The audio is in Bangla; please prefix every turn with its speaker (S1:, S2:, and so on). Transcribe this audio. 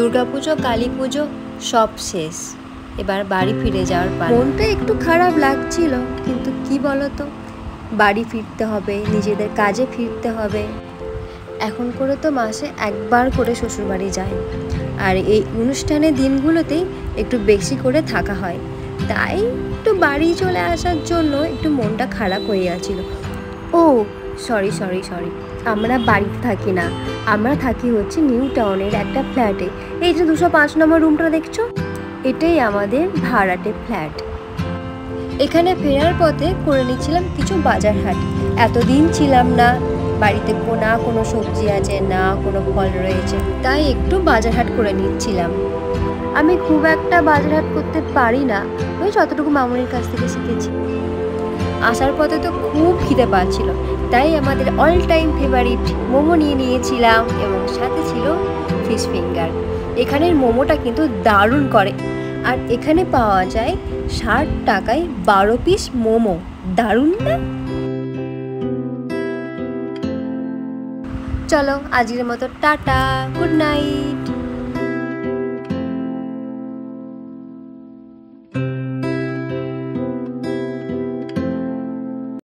S1: দুর্গাপুজো, কালী পুজো সব শেষ, এবার বাড়ি ফিরে যাওয়ার পালা। মনটা একটু খারাপ লাগছিল, কিন্তু কি বলতো, বাড়ি ফিরতে হবে, নিজেদের কাজে ফিরতে হবে। এখন করে তো মাসে একবার করে শ্বশুরবাড়ি যায়, আর এই অনুষ্ঠানের দিনগুলোতেই একটু বেশি করে থাকা হয়, তাই একটু বাড়ি চলে আসার জন্য একটু মনটা খারাপ হয়ে গেছিল। ও সরি, আমরা বাড়িতে থাকি না, আমরা থাকি হচ্ছে নিউ টাউনের একটা ফ্ল্যাটে। এই যে 205 নম্বর রুমটা দেখছো, এটাই আমাদের ভাড়াটে ফ্ল্যাট। এখানে ফেরার পথে করে নিচ্ছিলাম কিছু বাজার হাট। এতদিন ছিলাম না বাড়িতে, না কোনো সবজি আছে, না কোনো ফল রয়েছে, তাই একটু বাজার হাট করে নিচ্ছিলাম। আমি খুব একটা বাজার হাট করতে পারি না, ওই যতটুকু মামুনির কাছ থেকে শিখেছি। আসার পথে তো খুব খিদে পাচ্ছিল, তাই আমাদের অল টাইম ফেভারিট মোমো নিয়ে নিয়েছিলাম, এবং সাথে ছিল ফিশ ফিঙ্গার। এখানের মোমোটা কিন্তু দারুণ করে, আর এখানে পাওয়া যায় 60 টাকায় 12 পিস মোমো। দারুণ না? চলো আজকের মতো টাটা, গুড নাইট।